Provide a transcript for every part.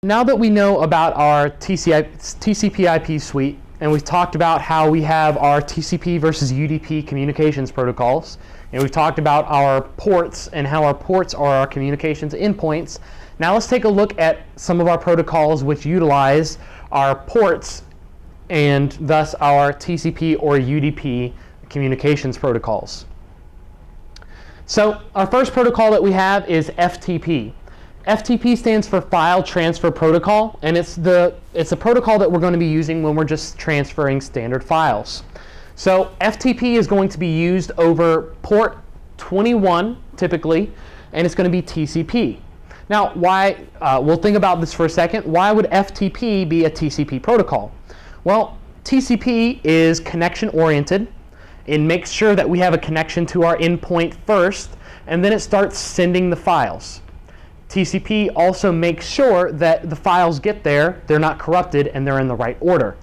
Now that we know about our TCP IP suite, and we've talked about how we have our TCP versus UDP communications protocols, and we've talked about our ports and how our ports are our communications endpoints, now let's take a look at some of our protocols which utilize our ports and thus our TCP or UDP communications protocols. So our first protocol that we have is FTP. FTP stands for File Transfer Protocol, and it's a protocol that we're going to be using when we're just transferring standard files. So FTP is going to be used over port 21 typically, and it's going to be TCP. Now, why? We'll think about this for a second. Why would FTP be a TCP protocol? Well, TCP is connection oriented. It makes sure that we have a connection to our endpoint first, and then it starts sending the files. TCP also makes sure that the files get there, they're not corrupted, and they're in the right order.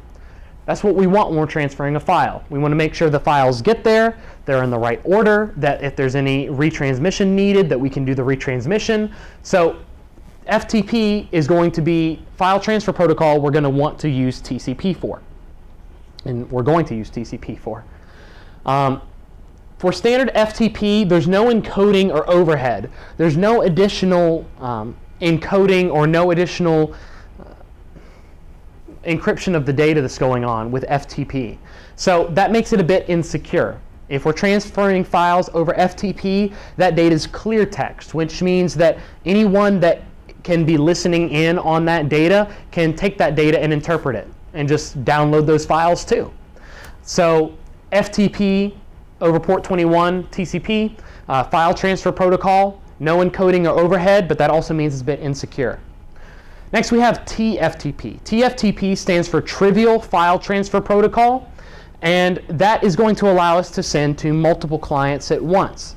That's what we want when we're transferring a file. We want to make sure the files get there, they're in the right order, that if there's any retransmission needed, that we can do the retransmission. So FTP is going to be File Transfer Protocol we're going to want to use TCP for. And we're going to use TCP for. For standard FTP, there's no encoding or overhead. There's no additional encoding or no additional encryption of the data that's going on with FTP. So that makes it a bit insecure. If we're transferring files over FTP, that data is clear text, which means that anyone that can be listening in on that data can take that data and interpret it and just download those files too. So FTP over port 21, TCP, File Transfer Protocol, no encoding or overhead, but that also means it's a bit insecure. Next we have TFTP. TFTP stands for Trivial File Transfer Protocol, and that is going to allow us to send to multiple clients at once.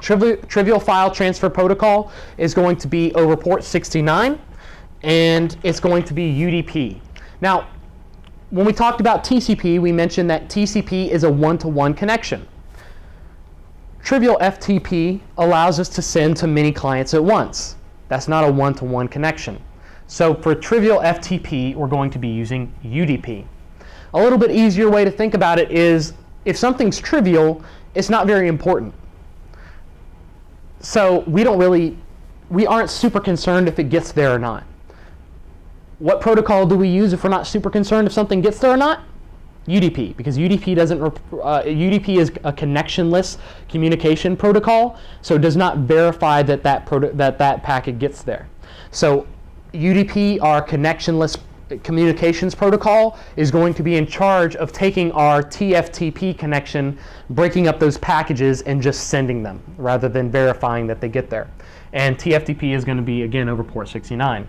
Trivial File Transfer Protocol is going to be over port 69, and it's going to be UDP. Now, when we talked about TCP, we mentioned that TCP is a one-to-one connection. Trivial FTP allows us to send to many clients at once. That's not a one-to-one connection. So for trivial FTP, we're going to be using UDP. A little bit easier way to think about it is if something's trivial, it's not very important. So we aren't super concerned if it gets there or not. What protocol do we use if we're not super concerned if something gets there or not? UDP, because UDP is a connectionless communication protocol, so it does not verify that that packet gets there. So UDP, our connectionless communications protocol, is going to be in charge of taking our TFTP connection, breaking up those packages, and just sending them, rather than verifying that they get there. And TFTP is going to be, again, over port 69.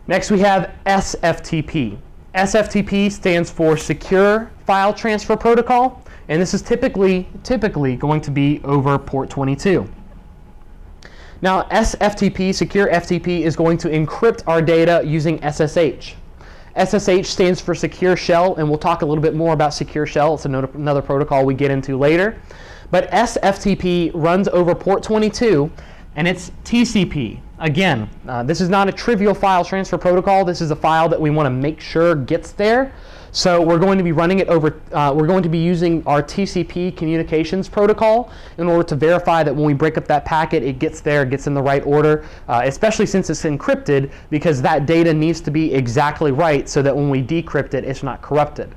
Next we have SFTP. SFTP stands for Secure File Transfer Protocol, and this is typically going to be over port 22. Now SFTP, Secure FTP, is going to encrypt our data using SSH. SSH stands for Secure Shell, and we'll talk a little bit more about Secure Shell. It's another protocol we get into later. But SFTP runs over port 22, and it's TCP. Again, this is not a trivial file transfer protocol. This is a file that we want to make sure gets there. So we're going to be running it over, we're going to be using our TCP communications protocol in order to verify that when we break up that packet, it gets there, gets in the right order, especially since it's encrypted, because that data needs to be exactly right so that when we decrypt it, it's not corrupted.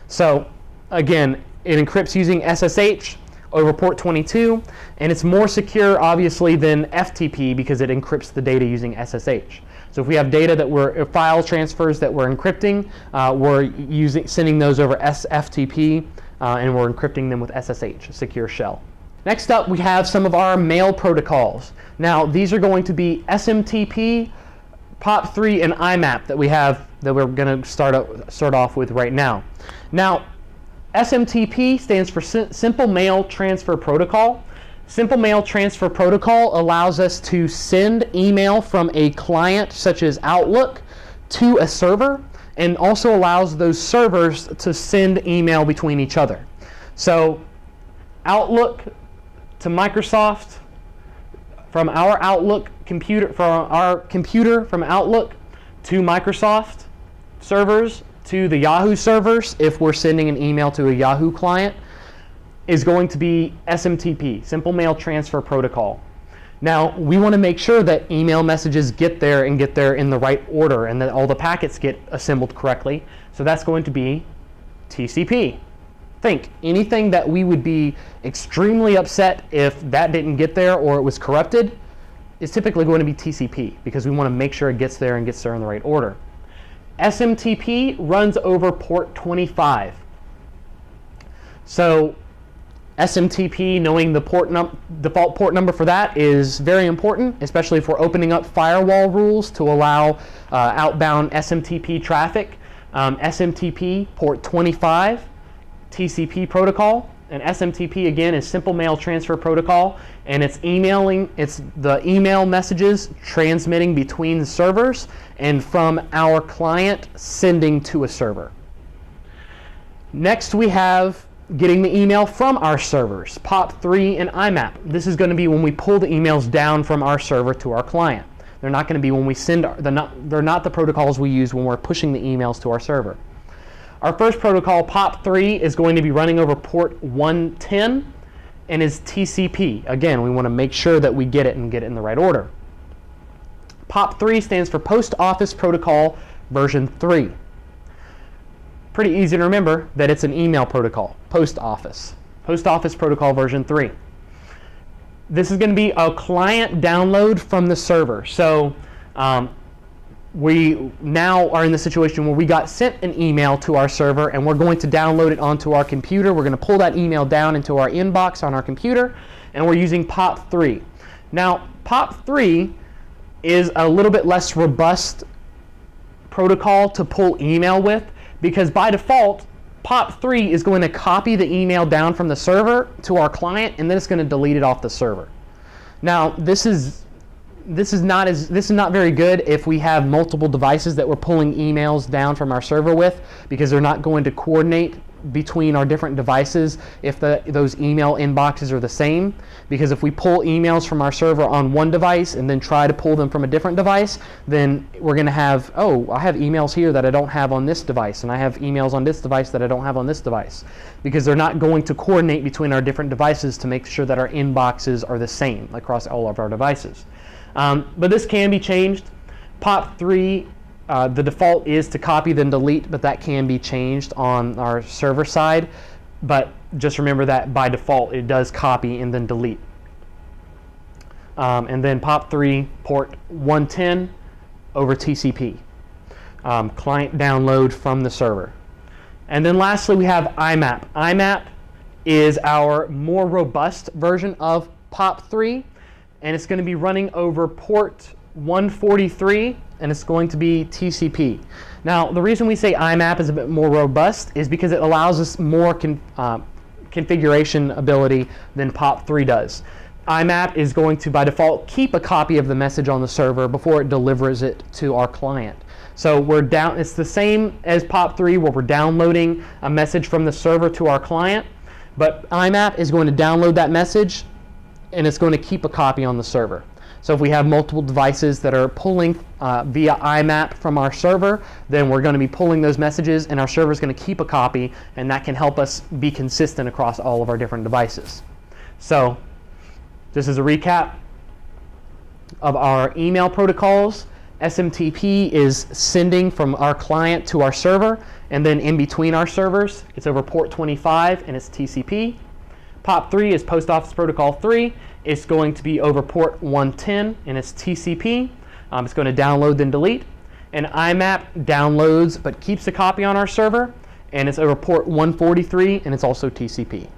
So again, it encrypts using SSH over port 22, and it's more secure obviously than FTP because it encrypts the data using SSH. So if we have data that file transfers that we're encrypting, we're sending those over SFTP, and we're encrypting them with SSH, Secure Shell. Next up, we have some of our mail protocols. Now these are going to be SMTP, POP3, and Imap that we're going to start off with right now. Now, SMTP stands for Simple Mail Transfer Protocol. Simple Mail Transfer Protocol allows us to send email from a client such as Outlook to a server, and also allows those servers to send email between each other. So Outlook to Microsoft, from our Outlook computer, from Outlook to Microsoft servers to the Yahoo servers, if we're sending an email to a Yahoo client, is going to be SMTP, Simple Mail Transfer Protocol. Now, we want to make sure that email messages get there and get there in the right order and that all the packets get assembled correctly. So that's going to be TCP. Think, anything that we would be extremely upset if that didn't get there or it was corrupted is typically going to be TCP, because we want to make sure it gets there and gets there in the right order. SMTP runs over port 25. So SMTP, knowing the default port number for that is very important, especially if we're opening up firewall rules to allow outbound SMTP traffic. SMTP port 25, TCP protocol, and SMTP again is Simple Mail Transfer Protocol, and it's the email messages transmitting between the servers and from our client sending to a server. Next we have getting the email from our servers, POP3 and Imap. This is going to be when we pull the emails down from our server to our client. They're not going to be when we send, they're not the protocols we use when we're pushing the emails to our server. Our first protocol, POP3, is going to be running over port 110 and is TCP. Again, we want to make sure that we get it and get it in the right order. POP3 stands for Post Office Protocol version 3. Pretty easy to remember that it's an email protocol, Post Office Protocol version 3. This is going to be a client download from the server. So we now are in the situation where we got sent an email to our server and we're going to download it onto our computer. We're going to pull that email down into our inbox on our computer, and we're using POP3. Now, POP3 is a little bit less robust protocol to pull email with, because by default, POP3 is going to copy the email down from the server to our client, and then it's going to delete it off the server. Now, this is not very good if we have multiple devices that we're pulling emails down from our server with, because they're not going to coordinate between our different devices if those email inboxes are the same. Because if we pull emails from our server on one device and then try to pull them from a different device, then we're going to have, oh, I have emails here that I don't have on this device, and I have emails on this device that I don't have on this device, because they're not going to coordinate between our different devices to make sure that our inboxes are the same across all of our devices. But this can be changed. POP3, the default is to copy then delete, but that can be changed on our server side. But just remember that by default it does copy and then delete. And then POP3 port 110 over TCP. Client download from the server. And then lastly we have Imap. Imap is our more robust version of POP3. And it's going to be running over port 143, and it's going to be TCP. Now, the reason we say Imap is a bit more robust is because it allows us more configuration ability than POP3 does. Imap is going to, by default, keep a copy of the message on the server before it delivers it to our client. So it's the same as POP3, where we're downloading a message from the server to our client, but Imap is going to download that message, and it's going to keep a copy on the server. So if we have multiple devices that are pulling via Imap from our server, then we're going to be pulling those messages, and our server is going to keep a copy, and that can help us be consistent across all of our different devices. So just as a recap of our email protocols, SMTP is sending from our client to our server, and then in between our servers, it's over port 25 and it's TCP. POP3 is Post Office Protocol 3. It's going to be over port 110 and it's TCP. It's going to download then delete. And Imap downloads but keeps a copy on our server, and it's over port 143 and it's also TCP.